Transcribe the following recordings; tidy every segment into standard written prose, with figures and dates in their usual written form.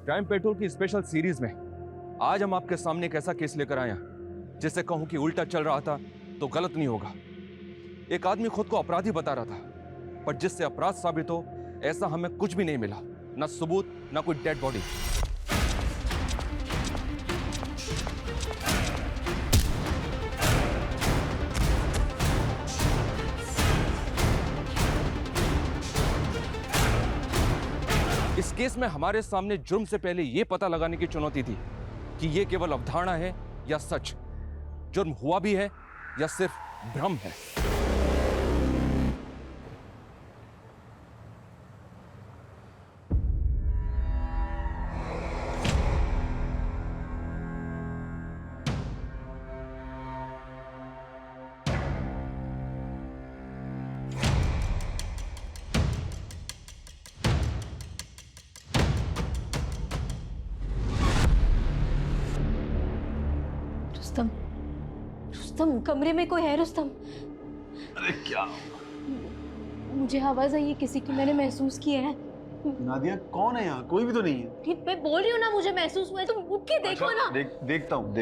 Crime petrol की special series में आज हम आपके सामने एक ऐसा केस लेकर आए हैं जिसे कहूं कि उल्टा चल रहा था तो गलत नहीं होगा। एक आदमी खुद को अपराधी बता रहा था, पर जिससे अपराध साबित हो ऐसा हमें कुछ भी नहीं मिला, ना सबूत ना कोई डेड बॉडी। इस केस में हमारे सामने जुर्म से पहले यह पता लगाने की चुनौती थी कि यह केवल अवधारणा है या सच, जुर्म हुआ भी है या सिर्फ भ्रम है। रुस्तम, रुस्तम, कमरे में कोई है रुस्तम? अरे क्या? मुझे आवाज आई है किसी की, मैंने महसूस किया है। नादिया कौन है यहाँ? कोई भी तो नहीं है। मैं बोल रही हूँ ना, मुझे महसूस हुआ है, तुम उठ के देखो ना। देखता हूँ।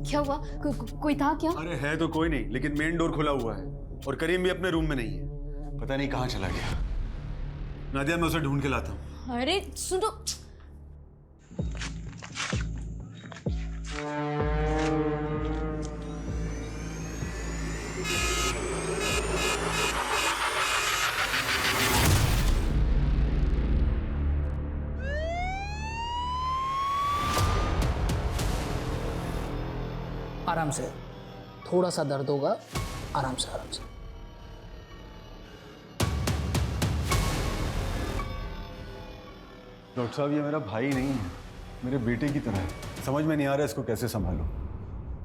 क्या हुआ? कोई था क्या? अरे है तो कोई नहीं, लेकिन मेन डोर खुला हुआ है और करीम भी अपने रूम में नहीं है। पता नहीं कहाँ चला गया। नादिया मैं उसे ढूंढ के लाता हूँ। अरे सुनो, आराम से, थोड़ा सा दर्द होगा, आराम से आराम से। डॉक्टर साहब ये मेरा भाई नहीं है, मेरे बेटे की तरह है। समझ में नहीं आ रहा इसको कैसे संभालूं।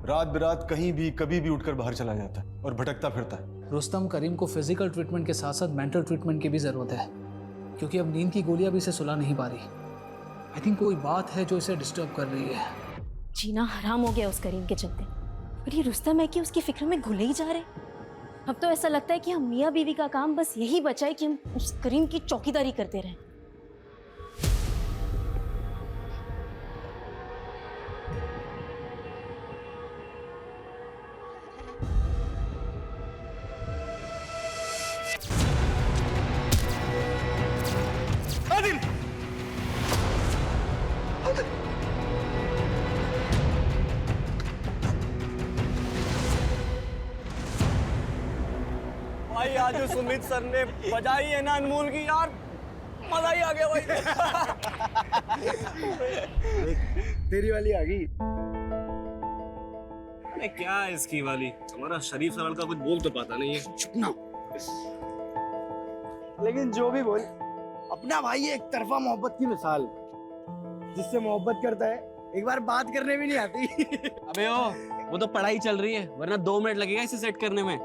रात बिरात कहीं भी कभी भी उठकर बाहर चला जाता है और भटकता फिरता है। रुस्तम, करीम को फिजिकल ट्रीटमेंट के साथ साथ मेंटल ट्रीटमेंट की भी ज़रूरत है, क्योंकि अब नींद की गोलियां भी इसे सुला नहीं पा रही। आई थिंक कोई बात है जो इसे डिस्टर्ब कर रही है। जीना हराम हो गया उस करीम के चलते। और ये रुस्तम है कि उसकी फिक्र में घुले ही जा रहे। अब तो ऐसा लगता है कि हम मियाँ बीवी का काम बस यही बचा है कि हम उस करीम की चौकीदारी करते रहें। भाई आज जो सुमित सर ने बजाई है ना अनमोल की, यार मजा ही आ गया भाई। तेरी वाली आ गई। अरे क्या है इसकी वाली? हमारा शरीफ सरल का कुछ बोल तो पाता नहीं है। चुप ना। लेकिन जो भी बोल, अपना भाई एक तरफा मोहब्बत की मिसाल, जिससे मोहब्बत करता है एक बार बात करने भी नहीं आती। अबे ओ, वो तो पढ़ाई चल रही है, वरना 2 मिनट लगेगा इसे सेट करने में।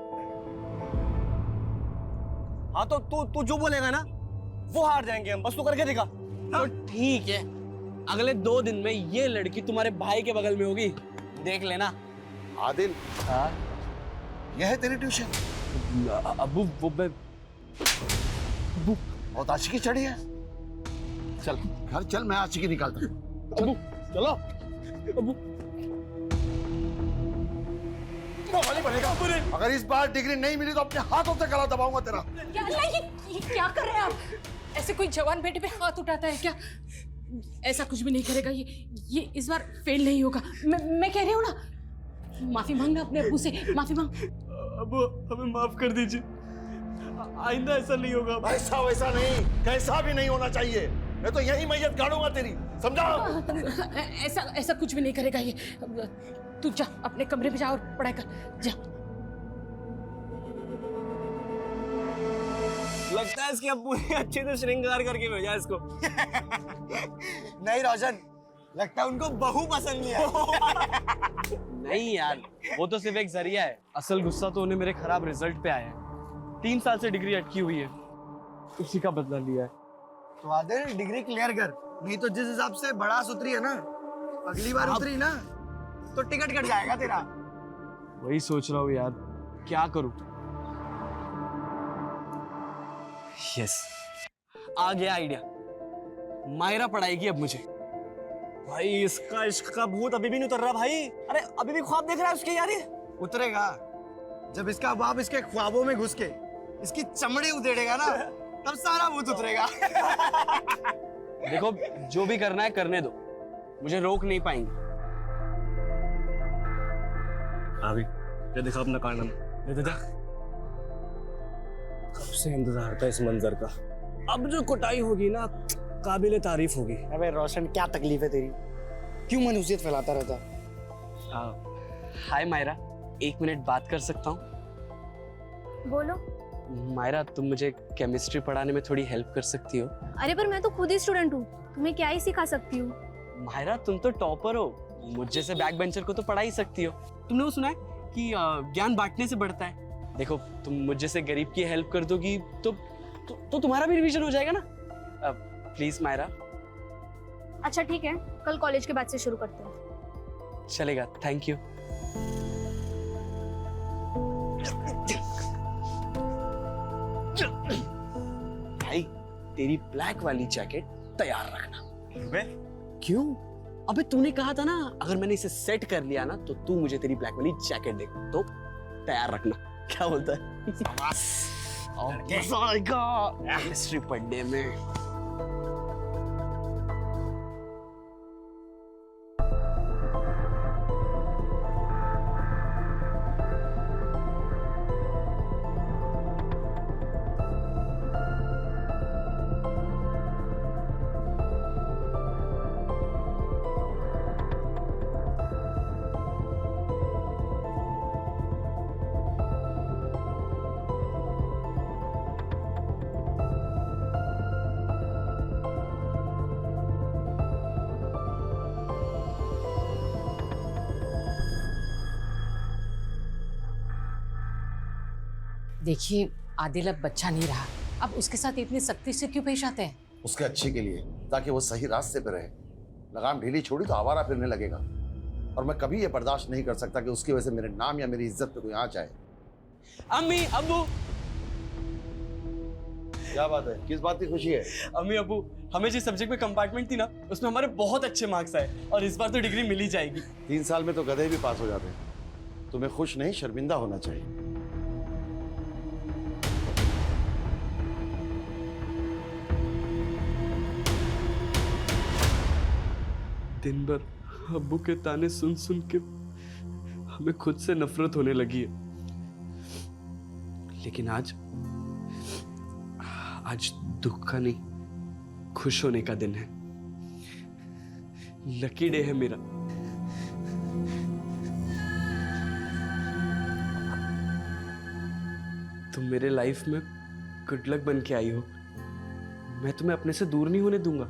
हाँ तो तू जो बोलेगा ना वो हार जाएंगे हम, बस तू करके दिखा। तो ठीक है, अगले 2 दिन में ये लड़की तुम्हारे भाई के बगल में होगी, देख लेना। आदिल, हाँ यह है तेरी ट्यूशन? अबू वो बहुत आशिकी चढ़ी है। चल घर चल, मैं आशिकी निकालता हूँ। अबू चलो। अबू अगर इस बार डिग्री नहीं मिली तो अपने हाथों से गला दबाऊंगा तेरा। ये क्या कर रहे हैं आप? ऐसे कोई जवान बेटे पे हाथ उठाता है क्या? ऐसा कुछ भी नहीं करेगा ये इस बार फेल नहीं होगा। मैं कह रही हूँ ना, माफी मांगना अपने अब्बू से, माफी मांग। अबू हमें माफ कर दीजिए, आइंदा ऐसा नहीं होगा। ऐसा वैसा नहीं, कैसा भी नहीं होना चाहिए। मैं तो यही मैयत गाड़ूंगा तेरी, समझा? ऐसा कुछ भी नहीं करेगा ये। तू जा अपने कमरे में जा और पढ़ाई कर, जा। लगता है इसके अब्बू ने अच्छे से श्रृंगार करके भेजा इसको। नहीं रोशन, लगता है उनको बहू पसंद नहीं आई। नहीं यार, वो तो सिर्फ एक जरिया है। असल गुस्सा तो उन्हें मेरे खराब रिजल्ट पे आया है। 3 साल से डिग्री अटकी हुई है, उसी का बदला लिया है। तो आदिल डिग्री क्लियर कर, नहीं तो जिस हिसाब से भड़ास उतरी है ना, अगली बार उतरी ना तो टिकट कट जाएगा तेरा। वही सोच रहा हूँ यार, क्या करूं। यस, आ गया आइडिया। मायरा पढ़ाएगी अब मुझे। भाई इसका इश्क का भूत अभी भी नहीं उतर रहा भाई। अरे अभी भी ख्वाब देख रहा है उसके यार ये। उतरेगा जब इसका बाप इसके ख्वाबों में घुस के इसकी चमड़ी उधेड़ेगा ना, तब सारा भूत उतरेगा। देखो, जो भी करना है करने दो, मुझे रोक नहीं पाएंगे। अभी ये देखो अपना कारनामा, ये देखा। कब से इंतजार था इस मंजर का। अब जो कुटाई होगी ना, काबिले तारीफ होगी। अबे रोशन, क्या तकलीफ है तेरी? क्यों मनहूसियत फैलाता रहता? हाय मायरा, 1 मिनट बात कर सकता हूँ? बोलो। मायरा, तुम मुझे केमिस्ट्री पढ़ाने में थोड़ी हेल्प कर सकती हो? अरे पर मैं तो खुद ही स्टूडेंट हूँ, तुम्हें क्या ही सिखा सकती हूँ। मायरा, तुम तो टॉपर हो, मुझ जैसे बैक बेंचर को तो पढ़ा ही सकती हो। तुमने वो सुना है कि ज्ञान बांटने से बढ़ता है? देखो, तुम मुझ जैसे गरीब की हेल्प कर दोगी तो तुम्हारा भी रिवीजन हो जाएगा ना। प्लीज मायरा। अच्छा ठीक है, कल कॉलेज के बाद से शुरू करते हैं। चलेगा, थैंक यू। भाई, तेरी ब्लैक वाली जैकेट तैयार रखना। क्यों? अबे तूने कहा था ना, अगर मैंने इसे सेट कर लिया ना तो तू मुझे तेरी ब्लैक वाली जैकेट देगा, तो तैयार रखना। क्या बोलता है? मजा आएगा केमिस्ट्री पढ़ने में। देखिए, आदिल अब बच्चा नहीं रहा, अब उसके साथ इतनी सख्ती से क्यों पेश आते हैं? उसके अच्छे के लिए, ताकि वो सही रास्ते पे रहे। लगाम ढीली छोड़ी तो आवारा फिरने लगेगा, और मैं कभी ये बर्दाश्त नहीं कर सकता कि उसकी वजह से मेरे नाम या मेरी इज्जत पे कोई आंच आए। अम्मी, अब्बू। क्या बात है? किस बात की खुशी है? अम्मी, अब्बू, हमें जिस सब्जेक्ट में कंपार्टमेंट थी ना, उसमें हमारे बहुत अच्छे मार्क्स आए और इस बार तो डिग्री मिल ही जाएगी। 3 साल में तो गधे भी पास हो जाते हैं। तुम्हें खुश नहीं, शर्मिंदा होना चाहिए। दिन भर अब्बू के ताने सुन सुन के हमें खुद से नफरत होने लगी है। लेकिन आज दुख का नहीं, खुश होने का दिन है। लकी डे है मेरा। तुम मेरे लाइफ में गुड लक बन के आई हो। मैं तुम्हें अपने से दूर नहीं होने दूंगा।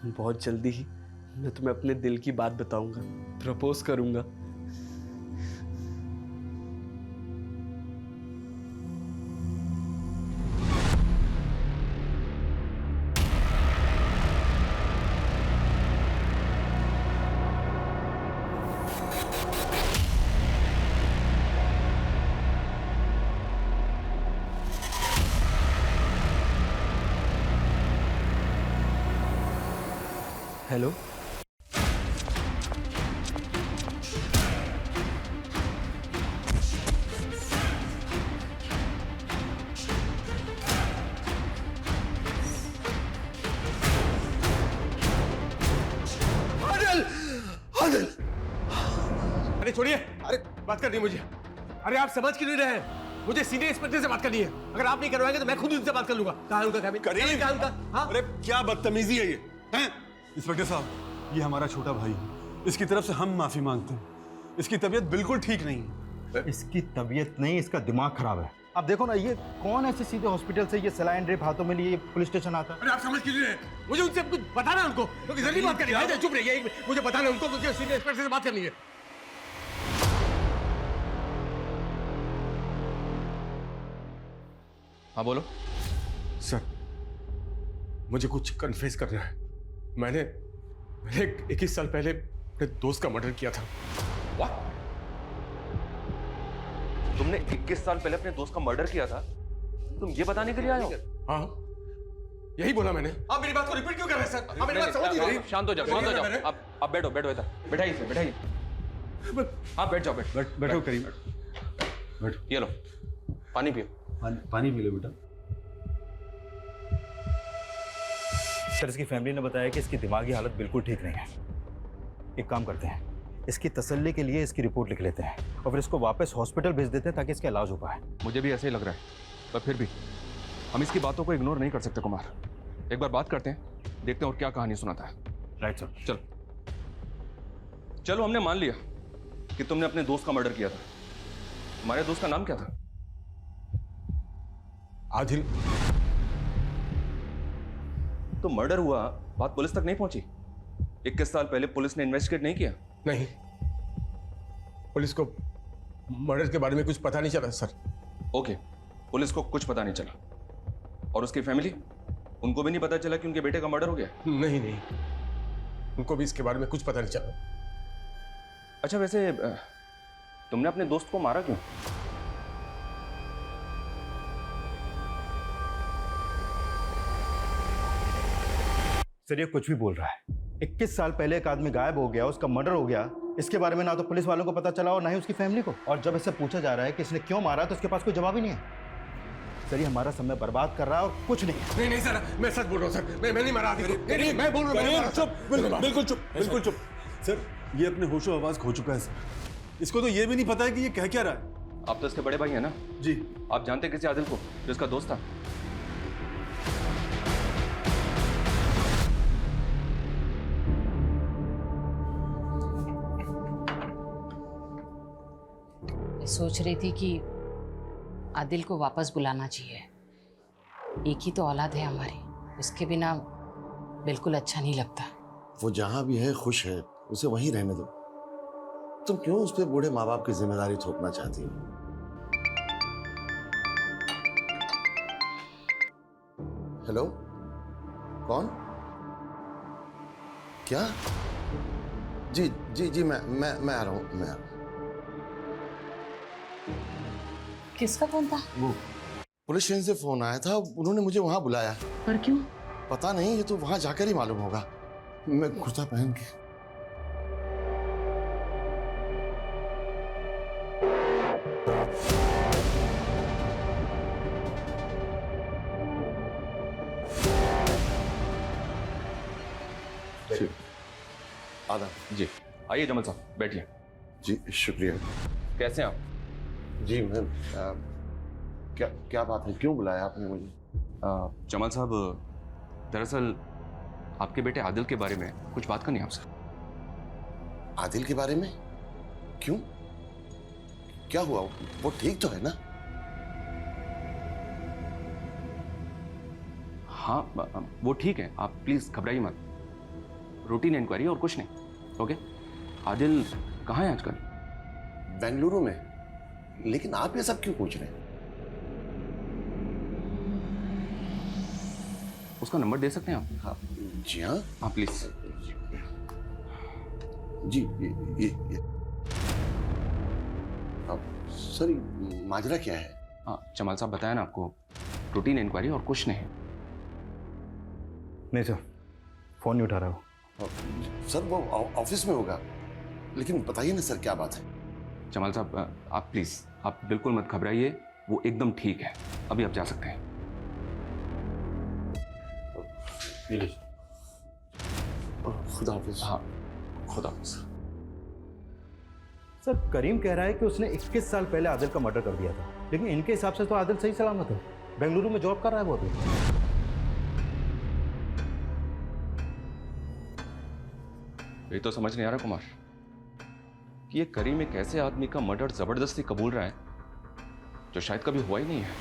बहुत जल्दी ही मैं तुम्हें अपने दिल की बात बताऊंगा, प्रपोज करूंगा। हेलो, आदिल! अरे छोड़िए, अरे बात करनी है मुझे। अरे आप समझ क्यों नहीं रहे हैं? मुझे सीनियर इंस्पेक्टर से बात करनी है। अगर आप नहीं करवाएंगे तो मैं खुद उनसे बात कर लूंगा। कहाँ है उनका कैबिन? कैबिन कहाँ है उनका? हाँ? अरे क्या बदतमीजी है ये, हैं? इंस्पेक्टर साहब, ये हमारा छोटा भाई है, इसकी तरफ से हम माफी मांगते हैं। इसकी तबीयत बिल्कुल ठीक नहीं है। इसकी तबीयत नहीं, इसका दिमाग खराब है। आप देखो ना, ये कौन ऐसे सीधे हॉस्पिटल से ये सलाइन ड्रिप हाथों में लिए पुलिस स्टेशन आता है? अरे आप समझ क्यों नहीं रहे? मुझे उनसे कुछ बताना है उनको, क्योंकि जल्दी बात करिए। भाई चुप रहिए, मुझे बताना है उनको, मुझे सीनियर इंस्पेक्टर से बात करनी है। हाँ बोलो। सर, मुझे कुछ कन्फेस करना है। मैंने 21 साल पहले अपने दोस्त का मर्डर किया था। What? तुमने 21 साल पहले अपने दोस्त का मर्डर किया था? तुम ये बताने के लिए आए हो? हाँ, यही बोला मैंने। आप मेरी बात को रिपीट क्यों कर रहे हैं सर? आप मेरी बात समझ नहीं रही। शांत हो जाओ, शांत हो जाओ। आप बैठो, बैठो इधर, बैठाइए इसे, बैठाइए। हाँ बैठ जाओ, बैठो करीम, बैठो। ये लो, पानी पियो। पानी पी लो बेटा। सर, इसकी फैमिली ने बताया कि इसकी दिमागी हालत बिल्कुल ठीक नहीं है। एक काम करते हैं, इसकी तसल्ली के लिए इसकी रिपोर्ट लिख लेते हैं और फिर इसको वापस हॉस्पिटल भेज देते हैं ताकि इसका इलाज हो पाए। मुझे भी ऐसे ही लग रहा है, पर फिर भी हम इसकी बातों को इग्नोर नहीं कर सकते कुमार। एक बार बात करते हैं, देखते हैं और क्या कहानी सुनाता है। Right sir. चलो चलो, हमने मान लिया कि तुमने अपने दोस्त का मर्डर किया था। तुम्हारे दोस्त का नाम क्या था? आदिल। तो मर्डर हुआ, बात पुलिस तक नहीं पहुंची? 21 साल पहले पुलिस ने इन्वेस्टिगेट नहीं किया? नहीं, पुलिस को मर्डर के बारे में कुछ पता नहीं चला सर। ओके, पुलिस को कुछ पता नहीं चला। और उसकी फैमिली, उनको भी नहीं पता चला कि उनके बेटे का मर्डर हो गया? नहीं नहीं, उनको भी इसके बारे में कुछ पता नहीं चला। अच्छा, वैसे तुमने अपने दोस्त को मारा क्यों? सर, ये कुछ भी बोल रहा है। 21 साल पहले एक आदमी गायब हो गया, उसका मर्डर हो गया, इसके बारे में ना तो पुलिस वालों को पता चला और ना ही उसकी फैमिली को। और जब इससे पूछा जा रहा है कि इसने क्यों मारा तो उसके पास कोई जवाब ही नहीं है। सर, ये हमारा समय बर्बाद कर रहा है और कुछ नहीं। नहीं नहीं सर, मैं सच बोल रहा हूँ सर। मैं नहीं मारा आदिल को। नहीं, मैं बोल रहा हूँ। चुप, बिल्कुल चुप, बिल्कुल चुप। सर, ये अपने होशो आवाज खो चुका है सर। इसको तो ये भी नहीं पता है कि ये कह क्या रहा है। आप तो इसके बड़े भाई हैं ना? जी। आप जानते किसी आदिल को जो इसका दोस्त था? मैं सोच रही थी कि आदिल को वापस बुलाना चाहिए। एक ही तो औलाद है हमारी, उसके बिना बिल्कुल अच्छा नहीं लगता। वो जहां भी है खुश है, उसे वहीं रहने दो। तुम क्यों उस पर बूढ़े माँ बाप की जिम्मेदारी थोपना चाहती हो? हेलो, कौन? क्या? जी जी जी, मैं आ रहा हूँ, मैं आ रहा हूँ। किसका फोन था? वो पुलिस स्टेशन से फोन आया था, उन्होंने मुझे वहां बुलाया। पर क्यों? पता नहीं, ये तो वहां जाकर ही मालूम होगा। मैं कुर्ता पहन के। आदा। जी आइए जमल साहब, बैठिए। जी शुक्रिया। कैसे हैं आप? जी मैं क्या बात है, क्यों बुलाया आपने मुझे? जमाल साहब, दरअसल आपके बेटे आदिल के बारे में कुछ बात करनी है आपसे। आदिल के बारे में? क्यों, क्या हुआ? वो ठीक तो है ना? हाँ वो ठीक है, आप प्लीज घबराइए मत। रूटीन इंक्वायरी और कुछ नहीं। ओके, आदिल कहाँ है आजकल? बेंगलुरु में। लेकिन आप ये सब क्यों पूछ रहे हैं? उसका नंबर दे सकते हैं आप? हाँ जी, हाँ हाँ प्लीज। जी ये अब सर, माजरा क्या है? हाँ जमाल साहब, बताया ना आपको, रूटीन इंक्वायरी और कुछ नहीं। नहीं सर, फोन नहीं उठा रहा हो। सर वो ऑफिस में होगा, लेकिन बताइए ना सर, क्या बात है? जमाल साहब आप प्लीज, आप बिल्कुल मत घबराइए, वो एकदम ठीक है। अभी आप जा सकते हैं। खुदा हाफिज। हाँ खुदा हाफिज। सर, करीम कह रहा है कि उसने 21 साल पहले आदिल का मर्डर कर दिया था, लेकिन इनके हिसाब से तो आदिल सही सलामत है, बेंगलुरु में जॉब कर रहा है वो अभी। ये तो समझ नहीं आ रहा कुमार कि ये करीम एक ऐसे आदमी का मर्डर जबरदस्ती कबूल रहा है जो शायद कभी हुआ ही नहीं है।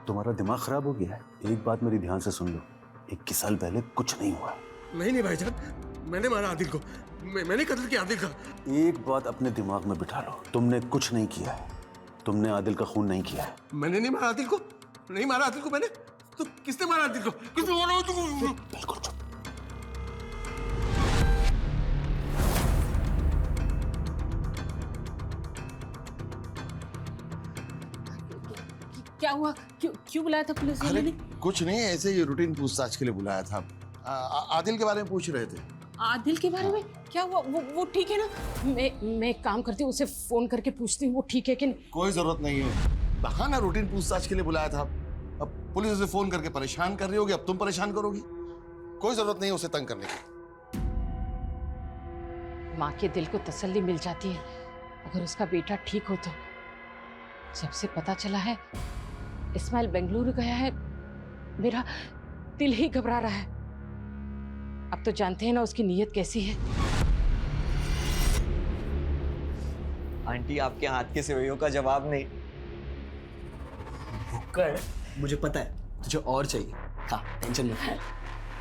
तुम्हारा दिमाग खराब हो गया है। एक बात मेरी ध्यान से सुन लो, 21 साल पहले कुछ नहीं हुआ। नहीं भाईजान, मैंने मारा आदिल को, मैंने कत्ल किया आदिल का। एक बात अपने दिमाग में बिठा लो, तुमने कुछ नहीं किया है। तुमने आदिल का खून नहीं किया है। मैंने नहीं मारा आदिल को, नहीं मारा आदिल को मैंने। तो किसने मारा आदिल को? किसने मारा आदिल को? बिल्कुल चुप। क्या हुआ? क्यों बुलाया था पुलिस वाले ने? कुछ नहीं, ऐसे ही रूटीन पूछताछ के लिए बुलाया था। आदिल के बारे में पूछ रहे थे। आदिल के बारे में क्या हुआ? वो ठीक है ना? मैं एक काम करती हूँ, उसे फोन करके पूछती हूँ वो ठीक है कि नहीं। कोई जरूरत नहीं है, बहाना रूटीन पूछताछ के लिए बुलाया था। अब पुलिस उसे फोन करके परेशान कर रही होगी, अब तुम परेशान करोगी। कोई जरूरत नहीं है उसे तंग करने की। माँ के दिल को तसल्ली मिल जाती है अगर उसका बेटा ठीक हो तो। सबसे पता चला है इस्माइल बेंगलुरु गया है, मेरा दिल ही घबरा रहा है। अब तो जानते हैं ना उसकी नीयत कैसी है। आंटी, आपके हाथ के सेवइयों का जवाब नहीं। भुक्कड़, मुझे पता है तुझे और चाहिए। हाँ, टेंशन मत ले।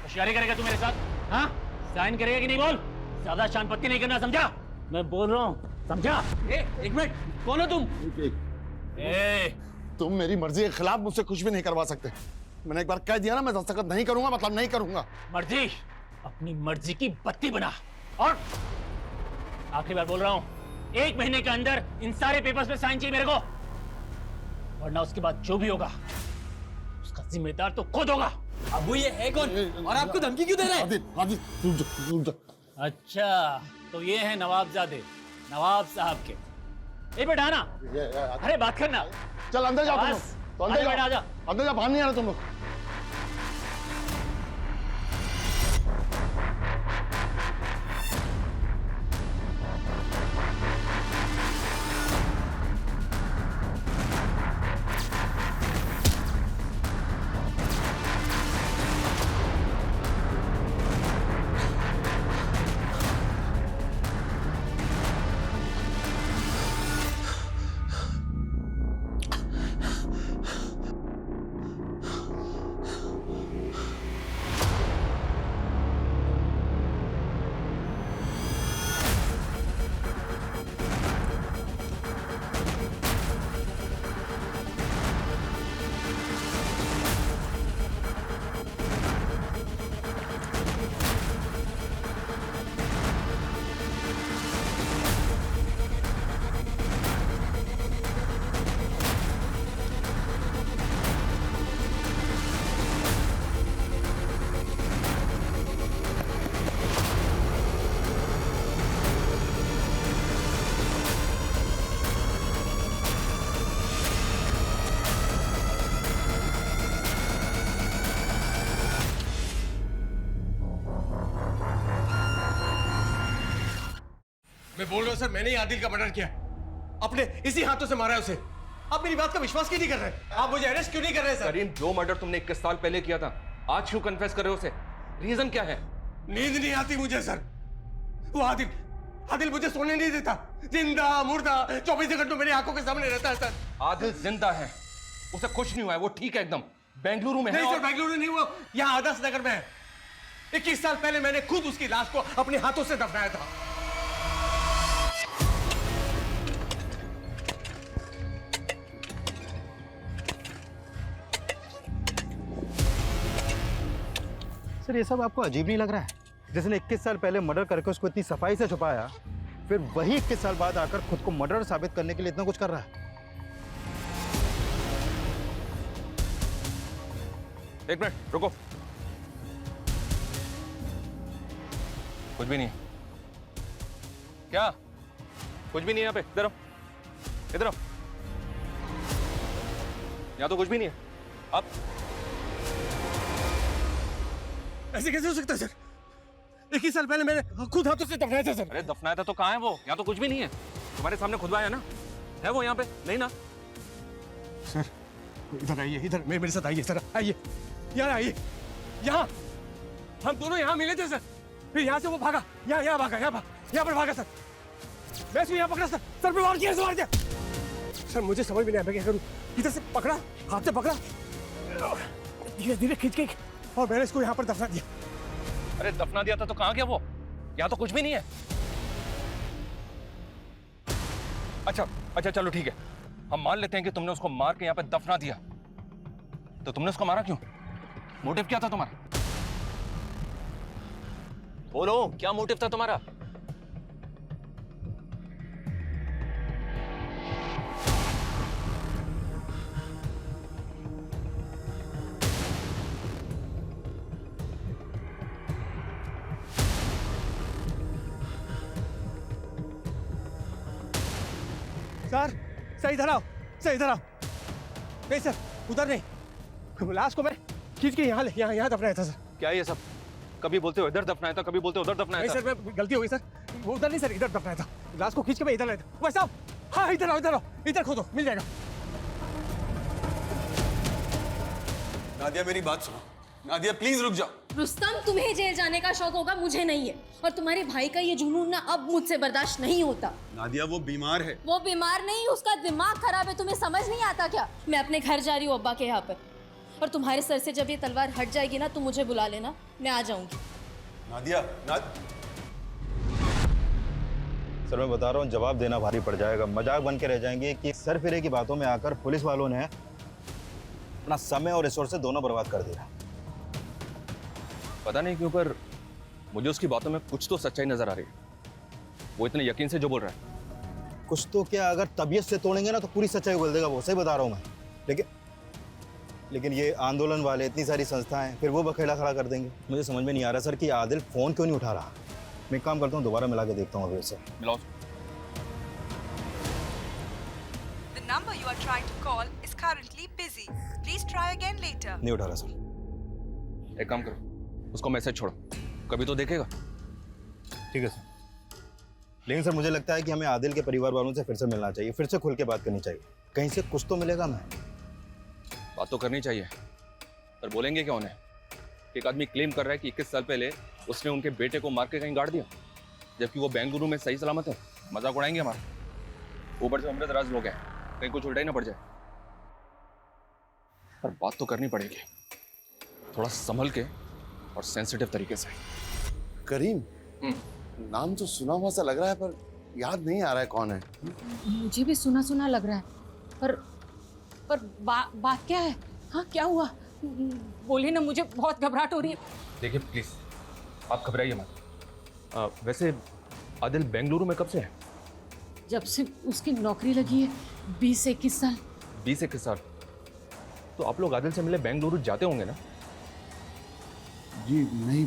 होशियारी करेगा तू मेरे साथ? हाँ, साइन करेगा कि नहीं बोल? ज्यादा शानपत्ती नहीं करना, समझा? मैं बोल रहा हूँ, समझा? एक मिनट, कौन हो तुम? तुम मेरी मर्जी के खिलाफ मुझसे कुछ भी नहीं करवा सकते। मैंने एक बार कह दिया ना, मैं दस्तखत नहीं करूंगा मतलब नहीं करूंगा। मर्जी अपनी मर्जी की बत्ती बना। और आखिरी बार बोल रहा हूँ, 1 महीने के अंदर इन सारे पेपर्स पे साइन चाहिए मेरे को, वरना उसके बाद जो भी होगा उसका जिम्मेदार तो खुद होगा। अब वो ये है कौन और आपको धमकी क्यों दे रहा है? आदिल, आदिल, रुक जा। अच्छा, तो ये है नवाबजादे, नवाब साहब के। ए बेटा आना, अरे बात करना। चल अंदर जाओ तुम लोग। बस, तो अंदर आजा बेटा, जाओ, आजा। अंदर जाओ, बाहर नहीं आना तुम लोग। मैं बोल रहा हूँ सर, मैंने ही आदिल का मर्डर किया, अपने इसी हाथों से मारा है उसे। आप मेरी बात का विश्वास क्यों नहीं कर रहे? आप मुझे अरेस्ट क्यों नहीं कर रहे सर? करीम, जो मर्डर तुमने 21 साल पहले किया था, आज क्यों कन्फेस कर रहे हो उसे? रीजन क्या है? नींद नहीं आती मुझे सर। वो आदिल मुझे सोने नहीं देता। जिंदा मुर्दा 24 घंटों मेरी आंखों के सामने रहता है सर। आदिल जिंदा है, उसे कुछ नहीं हुआ है, वो ठीक है एकदम। बेंगलुरु में है। नहीं सर, बेंगलुरु नहीं, वो यहाँ आदर्श नगर में है। 21 साल पहले मैंने खुद उसकी लाश को अपने हाथों से दफनाया था। सर, ये सब आपको अजीब नहीं लग रहा है? जिसने 21 साल पहले मर्डर करके उसको इतनी सफाई से छुपाया, फिर वही 21 साल बाद आकर खुद को मर्डर साबित करने के लिए इतना कुछ कर रहा है। एक मिनट रुको, कुछ भी नहीं है। क्या? कुछ भी नहीं है यहाँ पे। इधर आओ, इधर आओ। यहाँ तो कुछ भी नहीं है। अब ऐसे कैसे हो सकता है सर? 21 साल पहले मैंने खुद हाथों से दफनाया था सर। अरे दफनाया था तो कहाँ है वो? यहाँ तो कुछ भी नहीं है। तुम्हारे सामने खुदवाया ना, है वो यहाँ पे? नहीं ना सर? इधर आइए, इधर मेरे साथ आइए सर, आइए, यहाँ आइए। यहाँ हम दोनों यहाँ मिले थे सर, फिर यहाँ से वो भागा, यहाँ भागा, यहाँ भागा। यहाँ पर भागा सर। मैं इसको यहाँ पकड़ा सर, सर पे वार किया, मार दिया सर। मुझे समझ में नहीं आया मैं क्या करूँ। इधर से पकड़ा, हाथ से पकड़ा, धीरे धीरे खींच के और मैंने इसको यहाँ पर दफना दिया। अरे दफना दिया था तो कहाँ गया वो? यहाँ तो कुछ भी नहीं है। अच्छा चलो ठीक है, हम मान लेते हैं कि तुमने उसको मार के यहाँ पे दफना दिया, तो तुमने उसको मारा क्यों? मोटिव क्या था तुम्हारा? बोलो, क्या मोटिव था तुम्हारा? सर सर इधर आओ, सर इधर आओ। नहीं सर, उधर नहीं, लाश को मैं खींच के यहाँ दफनाया था सर। क्या ये सब? कभी बोलते हो इधर दफनाया था, कभी बोलते हो उधर दफनाया नहीं था। सर, मैं गलती हो गई सर, वो उधर नहीं सर, इधर दफनाया था। लाश को खींच के मैं इधर लाया था। भाई साहब, हाँ इधर आओ, इधर खोदो, मिल जाएगा। नादिया मेरी बात सुनो, नादिया प्लीज रुक जाओ। रुस्तम, तुम्हें जेल जाने का शौक होगा, मुझे नहीं है। और तुम्हारे भाई का ये जुनून ना अब मुझसे बर्दाश्त नहीं होता। नादिया वो बीमार है। वो बीमार नहीं, उसका दिमाग खराब है। तुम्हें समझ नहीं आता क्या? मैं अपने घर जा रही हूँ अब्बा के यहाँ पर, और तुम्हारे सर से जब ये तलवार हट जाएगी ना, तुम मुझे बुला लेना, मैं आ जाऊंगी। नादिया सर मैं बता रहा हूँ, जवाब देना भारी पड़ जाएगा। मजाक बन के रह जाएंगे कि सर फिरे की बातों में आकर पुलिस वालों ने अपना समय और रिसोर्स दोनों बर्बाद कर दिया। पता नहीं क्यों पर मुझे उसकी बातों में कुछ तो सच्चाई नजर आ रही है। वो इतने यकीन से जो बोल रहा है। कुछ तो क्या, अगर तबीयत से तोड़ेंगे ना तो पूरी सच्चाई बोल देगा वो, सही बता रहा हूँ मैं। लेकिन ये आंदोलन वाले, इतनी सारी संस्थाएं, फिर वो बखेड़ा खड़ा कर देंगे। मुझे समझ में नहीं आ रहा सर कि आदिल फोन क्यों नहीं उठा रहा। मैं एक काम करता हूँ, दोबारा मिला के देखता हूँ अभी उसे। मिलाओ। The number you are trying to call is currently busy. Please try again later. नहीं उठा रहा सर। एक काम करो, उसको मैसेज छोड़ो, कभी तो देखेगा। ठीक है सर। लेकिन सर मुझे लगता है कि हमें आदिल के परिवार वालों से फिर से मिलना चाहिए, फिर से खुल के बात करनी चाहिए। कहीं से कुछ तो मिलेगा। मैं बात तो करनी चाहिए, पर बोलेंगे क्या उन्हें? एक आदमी क्लेम कर रहा है कि 21 साल पहले उसने उनके बेटे को मार के कहीं गाड़ दिया, जबकि वो बेंगलुरु में सही सलामत है। मजाक उड़ाएंगे हमारा। ऊपर से अमृतराज लोग हैं, कहीं कुछ उल्टा ही ना पड़ जाए। पर बात तो करनी पड़ेगी, थोड़ा संभल के और सेंसिटिव तरीके से। करीम, नाम तो सुना हुआ सा लग रहा है, पर याद नहीं आ रहा है कौन है। मुझे भी सुना सुना लग रहा है, पर बात क्या है? हाँ, क्या हुआ? बोलिए ना, मुझे बहुत घबराहट हो रही है। देखिए प्लीज, आप घबराइए मत। वैसे आदिल बेंगलुरु में कब से है? जब से उसकी नौकरी लगी है, 20 से 21 साल। 20 से 21 साल? तो आप लोग आदिल से मिले बेंगलुरु जाते होंगे ना? जी नहीं,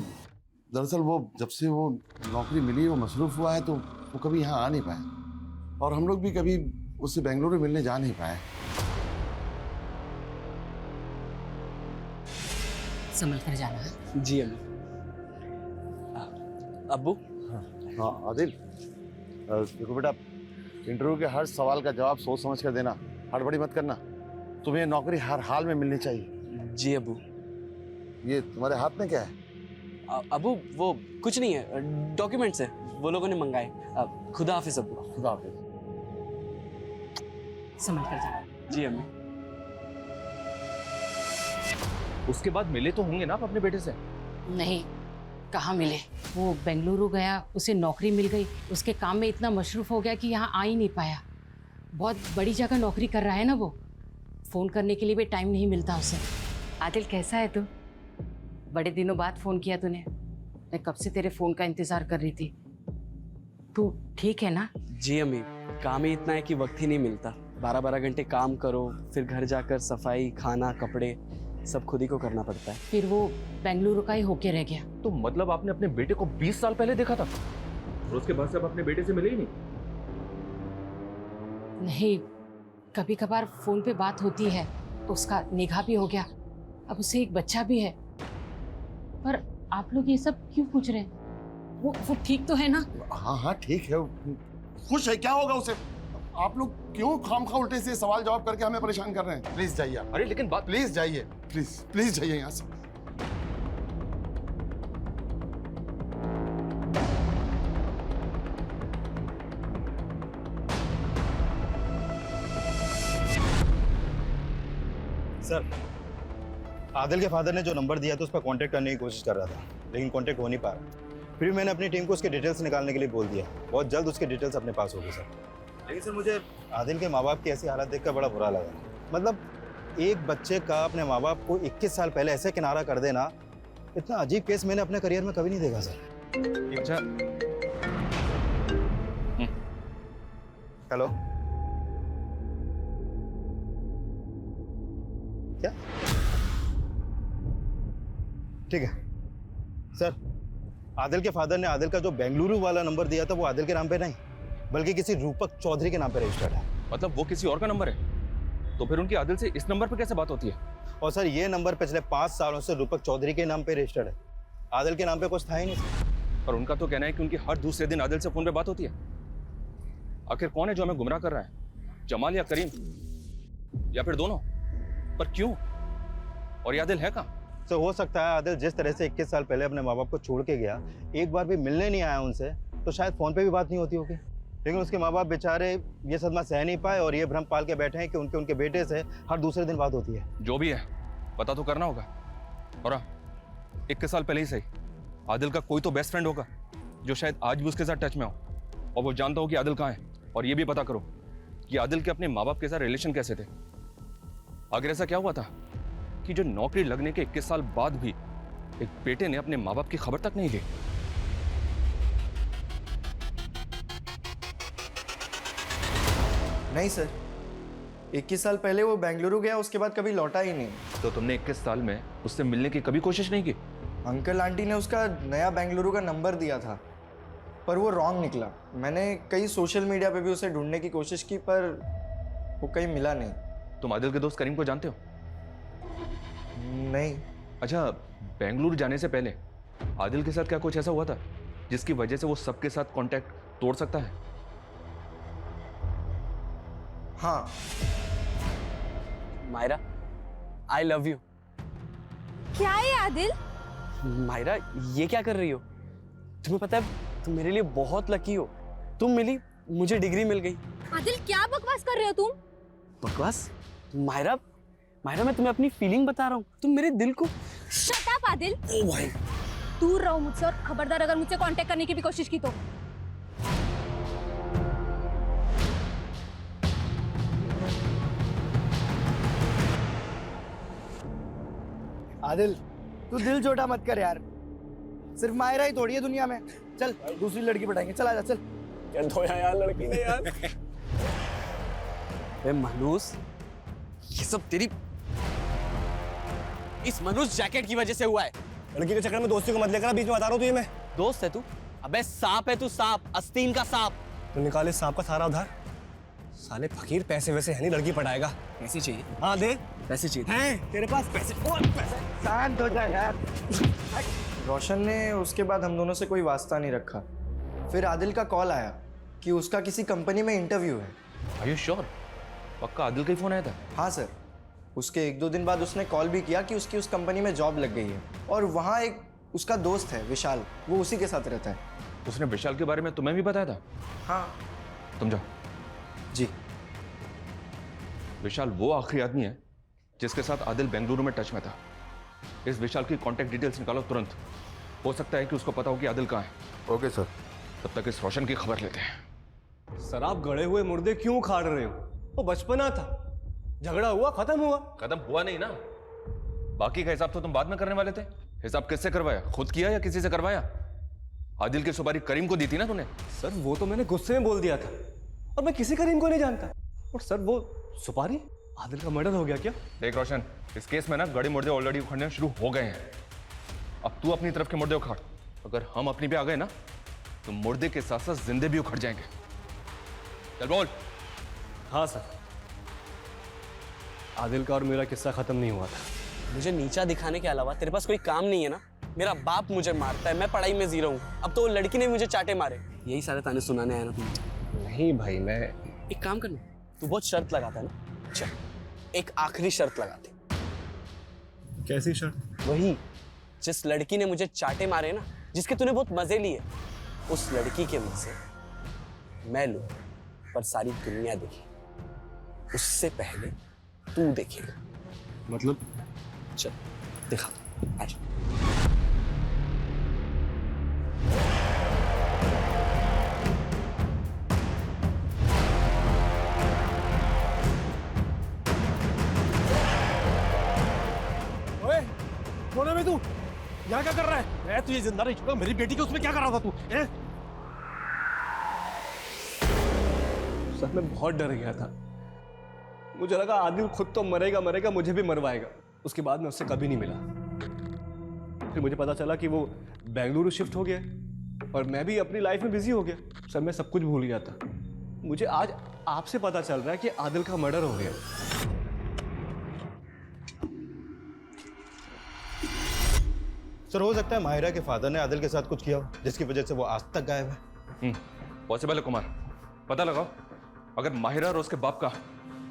दरअसल वो जब से वो नौकरी मिली, वो मसरूफ हुआ है, तो वो कभी यहाँ आ नहीं पाया, और हम लोग भी कभी उससे बेंगलुरु मिलने जा नहीं पाए। संभल कर जाना है। जी अम्मी। अब्बू। हाँ आदिल, देखो बेटा, इंटरव्यू के हर सवाल का जवाब सोच समझ कर देना, हड़बड़ी मत करना। तुम्हें नौकरी हर हाल में मिलनी चाहिए। जी अब्बू। ये तुम्हारे हाथ में क्या है? अब्बू वो कुछ नहीं है, डॉक्यूमेंट्स है, वो लोगों ने मंगाए। खुदा हाफिज अब्बू। खुदा हाफिज। संभल कर जाना। जी अम्मी। उसके बाद मिले तो होंगे ना आप अपने बेटे से? नहीं, कहाँ मिले। वो बेंगलुरु गया, उसे नौकरी मिल गई, उसके काम में इतना मशरूफ हो गया कि यहाँ आ ही नहीं पाया। बहुत बड़ी जगह नौकरी कर रहा है ना वो, फ़ोन करने के लिए भी टाइम नहीं मिलता उसे। आदिल कैसा है तू? बड़े दिनों बाद फ़ोन किया तूने। मैं कब से तेरे फ़ोन का इंतज़ार कर रही थी। तू ठीक है ना? जी अम्मी, काम ही इतना है कि वक्त ही नहीं मिलता। 12-12 घंटे काम करो, फिर घर जाकर सफाई, खाना, कपड़े सब खुद ही को करना पड़ता है। फिर वो बेंगलुरु का ही होके रह गया। तो मतलब आपने अपने बेटे को 20 साल पहले देखा था और उसके बाद से आप अपने बेटे से मिले ही नहीं? नहीं, कभी कभार फ़ोन पे बात होती है तो उसका निगाह भी हो गया। अब उसे एक बच्चा भी है। पर आप लोग ये सब क्यों पूछ रहे हैं? वो ठीक तो है ना? हाँ हाँ ठीक है, खुश है, क्या होगा उसे? आप लोग क्यों खामखा उल्टे से सवाल जवाब करके हमें परेशान कर रहे हैं? प्लीज जाइए आप। अरे लेकिन बात, प्लीज जाइए, प्लीज जाइए यहाँ से। सर, आदिल के फादर ने जो नंबर दिया था उस पर कांटेक्ट करने की कोशिश कर रहा था, लेकिन कांटेक्ट हो नहीं पा रहा। फिर मैंने अपनी टीम को उसके डिटेल्स निकालने के लिए बोल दिया। बहुत जल्द उसके डिटेल्स अपने पास होगी सर। लेकिन सर, मुझे आदिल के माँ बाप की ऐसी हालत देखकर बड़ा बुरा लगा। मतलब एक बच्चे का अपने माँ बाप को 21 साल पहले ऐसे किनारा कर देना, इतना अजीब केस मैंने अपने करियर में कभी नहीं देखा सर। अच्छा, हेलो, क्या? ठीक है सर, आदिल के फादर ने आदिल का जो बेंगलुरु वाला नंबर दिया था वो आदिल के नाम पे नहीं, बल्कि किसी रूपक चौधरी के नाम पे रजिस्टर्ड है। मतलब वो किसी और का नंबर है? तो फिर उनकी आदिल से इस नंबर पर कैसे बात होती है? और सर, ये नंबर पिछले 5 सालों से रूपक चौधरी के नाम पे रजिस्टर्ड है। आदिल के नाम पे कुछ था ही नहीं सर। और उनका तो कहना है कि उनकी हर दूसरे दिन आदिल से फोन पे बात होती है। आखिर कौन है जो हमें गुमराह कर रहा है, जमाल या करीम, या फिर दोनों? पर क्यों? और ये आदिल है कहाँ? तो हो सकता है आदिल जिस तरह से 21 साल पहले अपने माँ बाप को छोड़ के गया, एक बार भी मिलने नहीं आया उनसे, तो शायद फोन पे भी बात नहीं होती होगी। लेकिन उसके माँ बाप बेचारे ये सदमा सह नहीं पाए और ये भ्रम पाल के बैठे हैं कि उनके बेटे से हर दूसरे दिन बात होती है। जो भी है पता तो करना होगा। और 21 साल पहले ही सही, आदिल का कोई तो बेस्ट फ्रेंड होगा जो शायद आज भी उसके साथ टच में हो, और वो जानता हो कि आदिल कहाँ है। और ये भी पता करो कि आदिल के अपने माँ बाप के साथ रिलेशन कैसे थे। आखिर ऐसा क्या हुआ था कि जो नौकरी लगने के 21 साल बाद भी एक बेटे ने अपने माँ बाप की खबर तक नहीं ली? नहीं सर, 21 साल पहले वो बेंगलुरु गया, उसके बाद कभी लौटा ही नहीं। तो तुमने 21 साल में उससे मिलने की कभी कोशिश नहीं की? अंकल आंटी ने उसका नया बेंगलुरु का नंबर दिया था, पर वो रॉन्ग निकला। मैंने कई सोशल मीडिया पे भी उसे ढूंढने की कोशिश की, पर वो कहीं मिला नहीं। तुम आदिल के दोस्त करीम को जानते हो? नहीं। अच्छा, बेंगलुरु जाने से पहले आदिल के साथ क्या कुछ ऐसा हुआ था जिसकी वजह से वो सबके साथ कांटेक्ट तोड़ सकता है? हाँ। Myra, I love you. क्या है आदिल? मायरा, ये क्या कर रही हो? तुम्हें पता है तुम मेरे लिए बहुत लकी हो। तुम मिली, मुझे डिग्री मिल गई। आदिल क्या बकवास कर रहे हो तुम? बकवास? मायरा, मायरा मैं तुम्हें अपनी फीलिंग बता रहा हूँ, तुम मेरे दिल को। Shut up Adil. ओ भाई, दूर रहो मुझसे, और खबरदार अगर मुझसे कांटेक्ट करने की भी कोशिश की तो। आदिल, तू दिल छोटा मत कर यार। सिर्फ मायरा ही थोड़ी है दुनिया में। चल दूसरी लड़की पटाएंगे, चल आजा चल। यार धोया यार लड़की ने यार। मनूस, ये सब तेरी इस मनूस जैकेट की वजह से हुआ है। लड़की के चक्कर में दोस्ती को मत लेकर, बीच में बता रहा हूँ तुझे मैं। दोस्त है तू? अबे सांप है तू, सांप, आस्तीन का सांप। तो निकाले सांप का सारा उधार। साले फकीर, पैसे वैसे है नहीं, लड़की पढ़ाएगा। पैसे चाहिए? हाँ दे। पैसे चाहिए हैं तेरे पास पैसे? और पैसे। शांत हो जा यार। रोशन ने उसके बाद हम दोनों से कोई वास्ता नहीं रखा। फिर आदिल का कॉल आया कि उसका किसी कंपनी में इंटरव्यू है। Are you sure? पक्का आदिल का ही फोन आया था? हाँ सर। उसके 1-2 दिन बाद उसने कॉल भी किया कि उसकी उस कंपनी में जॉब लग गई है, और वहाँ एक उसका दोस्त है विशाल, वो उसी के साथ रहता है। उसने विशाल के बारे में तुम्हें भी बताया था? हाँ। तुम जाओ। जी। विशाल वो आखिरी आदमी है जिसके साथ आदिल बेंगलुरु में टच में था। इस विशाल की कांटेक्ट डिटेल्स निकालो तुरंत। हो सकता है कि उसको पता हो कि आदिल कहाँ है। Okay sir. तब तक इस रोशन की खबर लेते हैं। सर, आप गड़े हुए मुर्दे क्यों खाड़ रहे हो? वो बचपना था, झगड़ा हुआ, खत्म हुआ। खत्म हुआ नहीं ना। बाकी का हिसाब तो तुम बाद में करने वाले थे। हिसाब किससे करवाया? खुद किया या किसी से करवाया? आदिल की सुपारी करीम को दी थी ना तूने? सर, वो तो मैंने गुस्से में बोल दिया था, और मैं किसी करीम को नहीं जानता। और सर, वो सुपारी, आदिल का मर्डर हो गया क्या? देख रोशन, इस केस में ना गड़े मुर्दे ऑलरेडी उखड़ने शुरू हो गए हैं। अब तू अपनी तरफ के मुर्दे उखाड़। अगर हम अपनी पे आ गए ना तो मुर्दे के साथ साथ जिंदे भी उखड़ जाएंगे। चल बोल। हाँ सर, आदिल का और मेरा किस्सा खत्म नहीं हुआ था। मुझे नीचा दिखाने के अलावा तेरे पास कोई काम नहीं है ना? मेरा बाप मुझे मारता है, मैं पढ़ाई में जीरो हूँ, अब तो वो लड़की ने मुझे चाटे मारे। यही सारे ताने सुनाने आया ना तुम? नहीं भाई, मैं एक काम करना, तू बहुत शर्त लगाता है ना, चल एक आखिरी शर्त लगाते। कैसी शर्त? वही जिस लड़की ने मुझे चाटे मारे ना, जिसके तूने बहुत मजे लिए, उस लड़की के मुझसे मैं लूं, पर सारी दुनिया देखी, उससे पहले तू देखेगा। मतलब चल देखा आज ओए कौन है बे तू? यहाँ क्या कर रहा है? मैं तुझे जिंदा नहीं छोड़ूंगा। मेरी बेटी के उसमें क्या कर रहा था तू? सर मैं बहुत डर गया था। मुझे लगा आदिल खुद तो मरेगा मरेगा, मुझे भी मरवाएगा। उसके बाद मैं उससे कभी नहीं मिला। फिर मुझे पता चला कि वो बेंगलुरु शिफ्ट हो गया और मैं भी अपनी लाइफ में बिजी हो गया। सर मैं सब कुछ भूल गया था। मुझे आज आपसे पता चल रहा है कि आदिल का मर्डर हो गया। सर हो सकता है माहिरा के फादर ने आदिल के साथ कुछ किया हो जिसकी वजह से वो आज तक गायब है। पॉसिबल है कुमार, पता लगाओ अगर माहिरा और उसके बाप का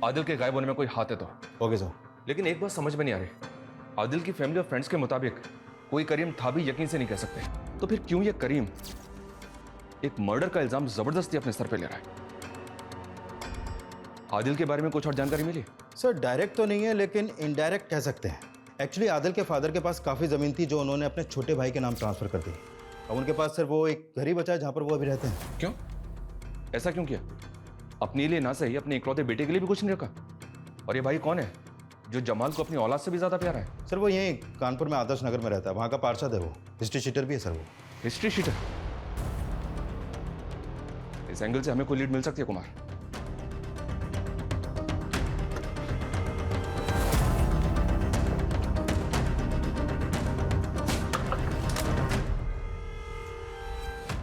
आदिल के गायब होने में कोई हाथ है तो। Okay sir. लेकिन एक बात समझ में नहीं आ रही, आदिल की फैमिली और फ्रेंड्स के मुताबिक कोई करीम था भी यकीन से नहीं कह सकते, तो फिर क्यों ये करीम एक मर्डर का इल्जाम जबरदस्ती अपने सर पे ले रहा है? आदिल के बारे में कुछ और जानकारी मिली? सर डायरेक्ट तो नहीं है लेकिन इनडायरेक्ट कह सकते हैं। एक्चुअली आदिल के फादर के पास काफ़ी ज़मीन थी जो उन्होंने अपने छोटे भाई के नाम ट्रांसफ़र कर दी। अब उनके पास सर वो एक घर ही बचा है जहाँ पर वो अभी रहते हैं। क्यों? ऐसा क्यों किया? अपने लिए ना सही अपने इकलौते बेटे के लिए भी कुछ नहीं रखा? और ये भाई कौन है जो जमाल को अपनी औलाद से भी ज़्यादा प्यारा है? सर वो यहीं कानपुर में आदर्श नगर में रहता है, वहाँ का पार्षद है वो। हिस्ट्री शीटर भी है सर वो। History sheeter? इस एंगल से हमें कोई लीड मिल सकती है कुमार?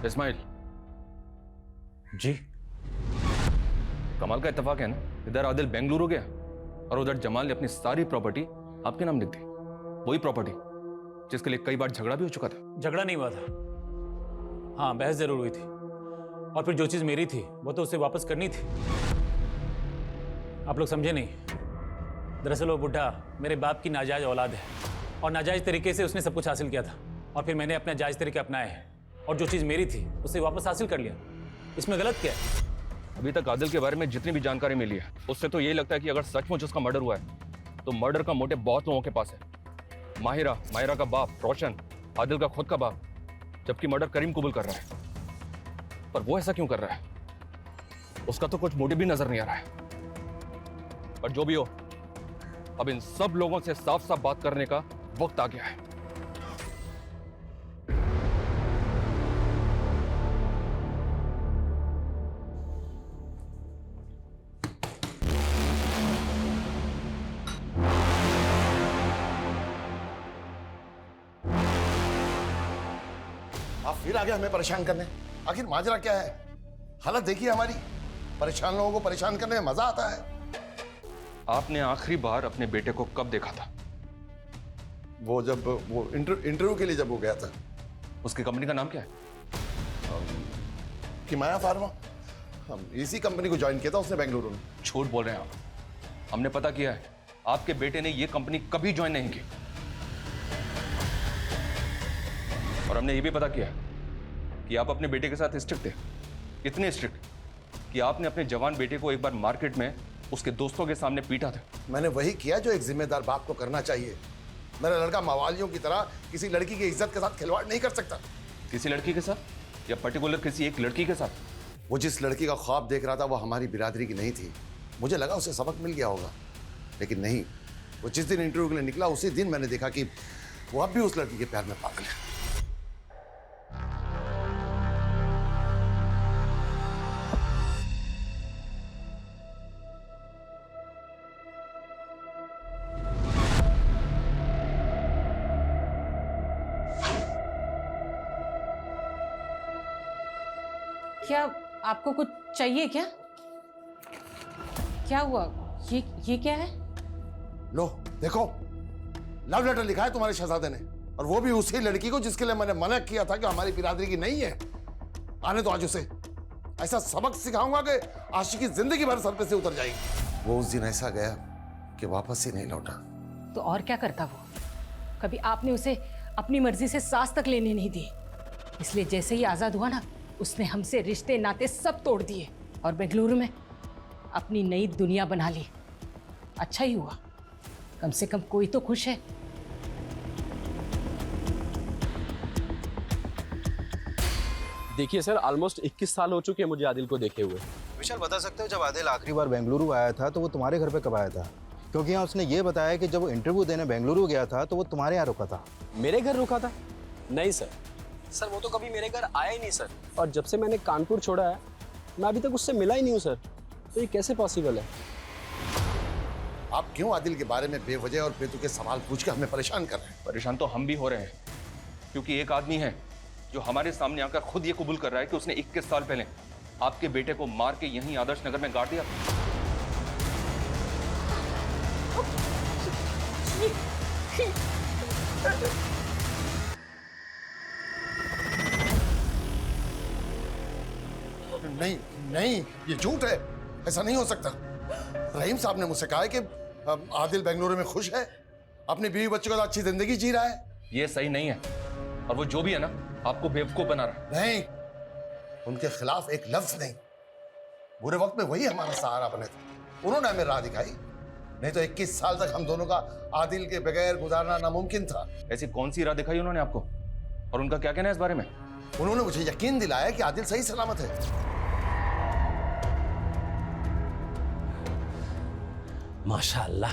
इस्माइल जी। कमाल का इत्तेफाक है ना, इधर आदिल बेंगलुरु गया और उधर जमाल ने अपनी सारी प्रॉपर्टी आपके नाम लिख दी। वही प्रॉपर्टी जिसके लिए कई बार झगड़ा भी हो चुका था। झगड़ा नहीं हुआ था, हाँ बहस जरूर हुई थी। और फिर जो चीज़ मेरी थी वो तो उसे वापस करनी थी। आप लोग समझे नहीं, दरअसल वो बुढ़ा मेरे बाप की नाजायज औलाद है और नाजायज तरीके से उसने सब कुछ हासिल किया था और फिर मैंने अपने जायज़ तरीके अपनाए हैं और जो चीज़ मेरी थी उसे वापस हासिल कर लिया। इसमें गलत क्या है? अभी तक आदिल के बारे में जितनी भी जानकारी मिली है उससे तो यही लगता है कि अगर सचमुच उसका मर्डर हुआ है तो मर्डर का मोटिव बहुत लोगों के पास है। माहिरा का बाप रोशन, आदिल का खुद का बाप, जबकि मर्डर करीम कबूल कर रहा है। पर वो ऐसा क्यों कर रहा है? उसका तो कुछ मोटिव भी नजर नहीं आ रहा है। पर जो भी हो, अब इन सब लोगों से साफ साफ बात करने का वक्त आ गया है। आप फिर आगे हमें परेशान करने, आखिर माजरा क्या है? हालत देखिए हमारी, परेशान लोगों को परेशान करने में मजा आता है। आपने आखिरी बार अपने बेटे को कब देखा था? वो जब वो इंटरव्यू के लिए जब वो गया था। उसकी कंपनी का नाम क्या है? हिमाया फार्मा। हम इसी कंपनी को ज्वाइन किया था उसने बेंगलुरु में। झूठ बोल रहे हैं आप। हमने पता किया है, आपके बेटे ने ये कंपनी कभी ज्वाइन नहीं की। और हमने ये भी पता किया कि आप अपने बेटे के साथ स्ट्रिक्ट थे, इतने स्ट्रिक्ट कि आपने अपने जवान बेटे को एक बार मार्केट में उसके दोस्तों के सामने पीटा था। मैंने वही किया जो एक जिम्मेदार बाप को करना चाहिए। मेरा लड़का मवालियों की तरह किसी लड़की की इज्जत के साथ खिलवाड़ नहीं कर सकता। किसी लड़की के साथ या पर्टिकुलर किसी एक लड़की के साथ? वो जिस लड़की का ख्वाब देख रहा था वो हमारी बिरादरी की नहीं थी। मुझे लगा उसे सबक मिल गया होगा, लेकिन नहीं। वो जिस दिन इंटरव्यू के लिए निकला उसी दिन मैंने देखा कि वो अब भी उस लड़की के प्यार में पागल है। क्या आपको कुछ चाहिए क्या? क्या हुआ? ये क्या है? लो देखो, लव लेटर लिखा है तुम्हारे शहजादे ने, और वो भी उसी लड़की को जिसके लिए मैंने मना किया था कि हमारी बिरादरी की नहीं है। आने दो आज उसे, ऐसा सबक सिखाऊंगा कि आशिकी जिंदगी भर सर पे से उतर जाएगी। वो उस दिन ऐसा गया कि वापस ही नहीं लौटा। तो और क्या करता वो? कभी आपने उसे अपनी मर्जी से सांस तक लेने नहीं दी, इसलिए जैसे ही आजाद हुआ ना, उसने हमसे रिश्ते नाते सब तोड़ दिए और बेंगलुरु में अपनी नई दुनिया बना ली। अच्छा ही हुआ। कम से कम कोई तो खुश है। देखिए सर, ऑलमोस्ट 21 साल हो चुके हैं मुझे आदिल को देखे हुए। विशाल, बता सकते हो जब आदिल आखिरी बार बेंगलुरु आया था तो वो तुम्हारे घर पे कब आया था? क्योंकि यहाँ उसने ये बताया कि जब वो इंटरव्यू देने बेंगलुरु गया था तो वो तुम्हारे यहाँ रुका था। मेरे घर रुका था? नहीं सर, वो तो कभी मेरे घर आया ही नहीं सर। और जब से मैंने कानपुर छोड़ा है मैं अभी तक उससे मिला ही नहीं हूँ सर। तो ये कैसे पॉसिबल है? आप क्यों आदिल के बारे में बेवजह और बेतुके सवाल पूछ के हमें परेशान कर रहे हैं? परेशान तो हम भी हो रहे हैं, क्योंकि एक आदमी है जो हमारे सामने आकर खुद ये कबूल कर रहा है कि उसने 21 साल पहले आपके बेटे को मार के यहीं आदर्श नगर में गाड़ दिया। नहीं नहीं, ये झूठ है, ऐसा नहीं हो सकता। रहीम साहब ने मुझसे कहा है कि आदिल बेंगलुरु में खुश है, अपनी बीवी बच्चों के साथ अच्छी जिंदगी जी रहा है। ये सही नहीं है, और वो जो भी है ना, आपको बेवकूफ बना रहा है। नहीं, उनके खिलाफ एक लफ्ज नहीं। बुरे वक्त में वही हमारा सहारा बने थे, उन्होंने हमें राह दिखाई। नहीं तो 21 साल तक हम दोनों का आदिल के बगैर गुजारना नामुमकिन था। ऐसी कौन सी राह दिखाई उन्होंने आपको, और उनका क्या कहना है इस बारे में? उन्होंने मुझे यकीन दिलाया कि आदिल सही सलामत है। माशाअल्लाह,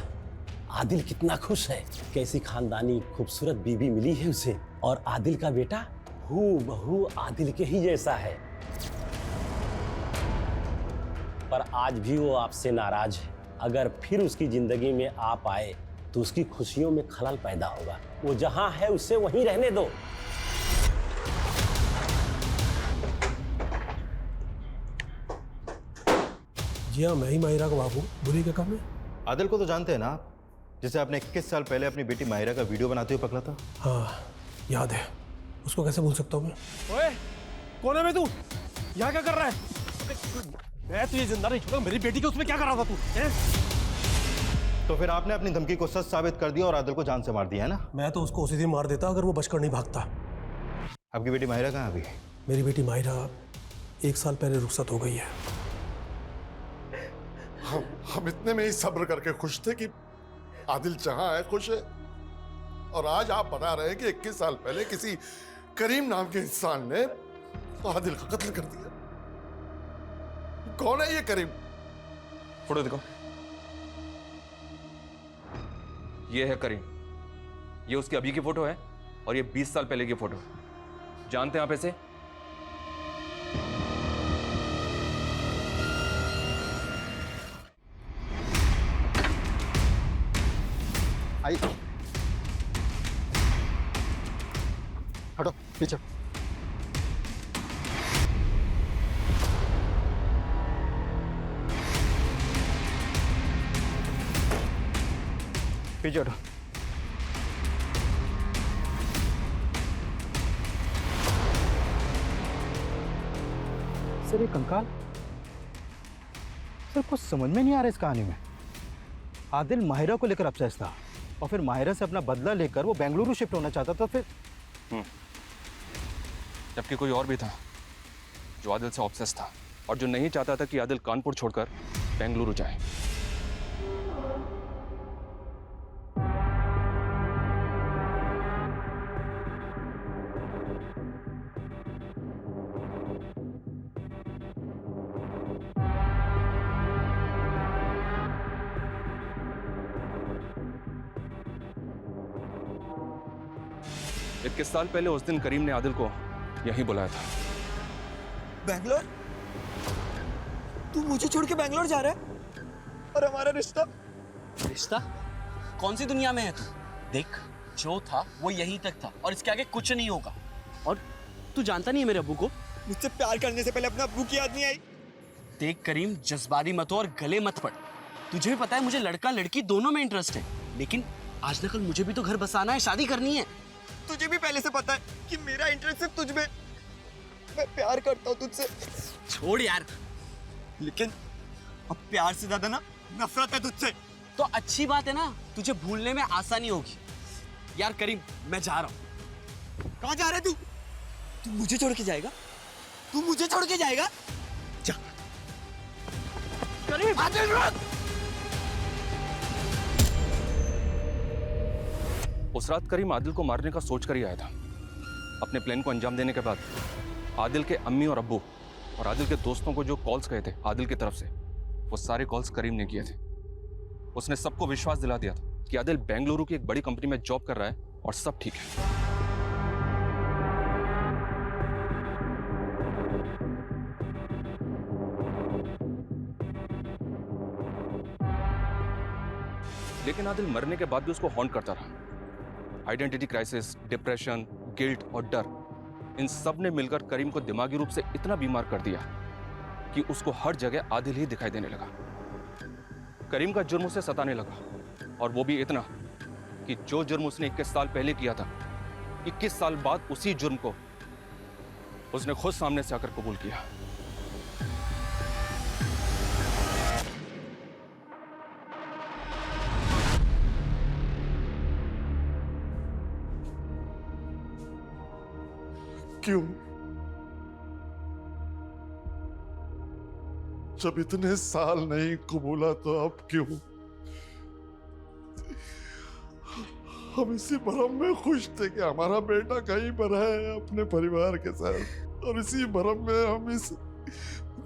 आदिल कितना खुश है। कैसी खानदानी खूबसूरत बीवी मिली है उसे, और आदिल का बेटा हूबहू आदिल के ही जैसा है। पर आज भी वो आपसे नाराज है। अगर फिर उसकी जिंदगी में आप आए तो उसकी खुशियों में खलल पैदा होगा। वो जहां है उसे वहीं रहने दो। जी हाँ, मैं ही माहिरा का बाबू। बुरी क्या काम है? आदिल को तो जानते हैं ना आप, जिसे आपने 21 साल पहले अपनी बेटी माहिरा का वीडियो बनाते हुए पकड़ा था। हाँ याद है, उसको कैसे भूल सकता हूँ मैं? ओए, कौन है मैं? तू यहाँ क्या कर रहा है? मैं तुझे जिंदा नहीं छोड़ा। मेरी बेटी के उसमें क्या कर रहा था तू? तो फिर आपने अपनी धमकी को सच साबित कर दिया और आदिल को जान से मार दिया है ना? मैं तो उसको उसी दिन मार देता अगर वो बचकर नहीं भागता। आपकी बेटी माहिरा कहाँ अभी? मेरी बेटी माहिरा 1 साल पहले रुखसत हो गई है। हम इतने में ही सब्र करके खुश थे कि आदिल जहां है खुश है, और आज आप बता रहे हैं कि 21 साल पहले किसी करीम नाम के इंसान ने आदिल का कत्ल कर दिया। कौन है ये करीम? फोटो देखो। ये है करीम, ये उसकी अभी की फोटो है, और ये 20 साल पहले की फोटो। जानते हैं आप ऐसे? आई, हटो पीछे। पीछे हटो। सर ये कंकाल, सर कुछ समझ में नहीं आ रहा इस कहानी में। आदिल माहिरा को लेकर अपसेस था, और फिर माहिरा से अपना बदला लेकर वो बेंगलुरु शिफ्ट होना चाहता था। फिर जबकि कोई और भी था जो आदिल से ऑब्सेस था, और जो नहीं चाहता था कि आदिल कानपुर छोड़कर बेंगलुरु जाए। इक्कीस साल पहले उस दिन करीम ने आदिल को यहीं बुलाया था। बैंगलोर? तू मुझे छोड़ के बैंगलोर जा रहा है? और हमारा रिश्ता? रिश्ता? कौन सी दुनिया में है तू? देख, जो था वो यहीं तक था, और इसके आगे कुछ नहीं होगा। और तू जानता नहीं है मेरे अब्बू को? मुझसे प्यार करने से पहले अपने अब्बू की याद नहीं आई? देख करीम, जज्बाती मत हो और गले मत पड़। तुझे भी पता है मुझे लड़का लड़की दोनों में इंटरेस्ट है, लेकिन आज न कल मुझे भी तो घर बसाना है, शादी करनी है। तुझे भी पहले से पता है कि मेरा इंटरेस्ट सिर्फ तुझ में। मैं प्यार करता हूँ तुझसे। छोड़ यार। लेकिन अब प्यार से ज्यादा ना नफरत है तुझसे। तो अच्छी बात है ना, तुझे भूलने में आसानी होगी। यार करीम, मैं जा रहा हूँ। कहाँ जा रहा है तू? तू मुझे छोड़ के जाएगा? तू मुझे छोड़ के जाएगा? जा। करीम, आदिल रुक। उस रात करीम आदिल को मारने का सोच कर ही आया था। अपने प्लान को अंजाम देने के बाद आदिल के अम्मी और अब्बू और आदिल के दोस्तों को जो कॉल्स गए थे आदिल की तरफ से, वो सारे कॉल्स करीम ने किए थे। उसने सबको विश्वास दिला दिया था कि आदिल बेंगलुरु की एक बड़ी कंपनी में जॉब कर रहा है और सब ठीक है। लेकिन आदिल मरने के बाद भी उसको हॉन्ट करता रहा। आइडेंटिटी क्राइसिस, डिप्रेशन, गिल्ट और डर, इन सब ने मिलकर करीम को दिमागी रूप से इतना बीमार कर दिया कि उसको हर जगह आदिल ही दिखाई देने लगा। करीम का जुर्म उसे सताने लगा, और वो भी इतना कि जो जुर्म उसने 21 साल पहले किया था, 21 साल बाद उसी जुर्म को उसने खुद सामने से आकर कबूल किया। क्यों? जब इतने साल नहीं कबूला तो अब क्यों? हम इसी भरम में खुश थे कि हमारा बेटा कहीं पर है अपने परिवार के साथ, और इसी भरम में हम इस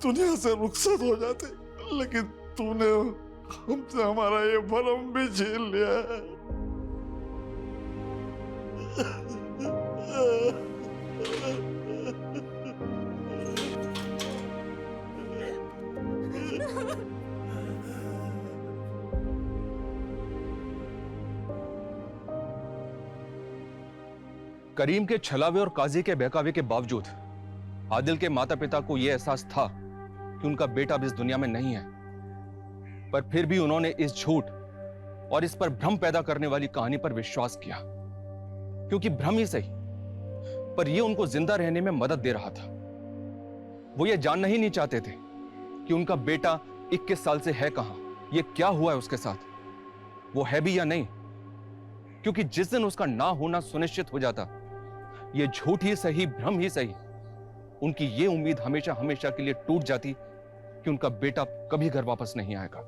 दुनिया से रुखसत हो जाते। लेकिन तूने हमसे हमारा ये भरम भी झेल लिया है। करीम के छलावे और काजी के बहकावे के बावजूद आदिल के माता पिता को यह एहसास था कि उनका बेटा अब इस दुनिया में नहीं है, पर फिर भी उन्होंने इस झूठ और इस पर भ्रम पैदा करने वाली कहानी पर विश्वास किया, क्योंकि भ्रम ही सही, पर यह उनको जिंदा रहने में मदद दे रहा था। वो ये जानना ही नहीं चाहते थे कि उनका बेटा 21 साल से है कहां, ये क्या हुआ है उसके साथ, वो है भी या नहीं। क्योंकि जिस दिन उसका ना होना सुनिश्चित हो जाता, ये झूठ ही सही, भ्रम ही सही, उनकी ये उम्मीद हमेशा हमेशा के लिए टूट जाती कि उनका बेटा कभी घर वापस नहीं आएगा।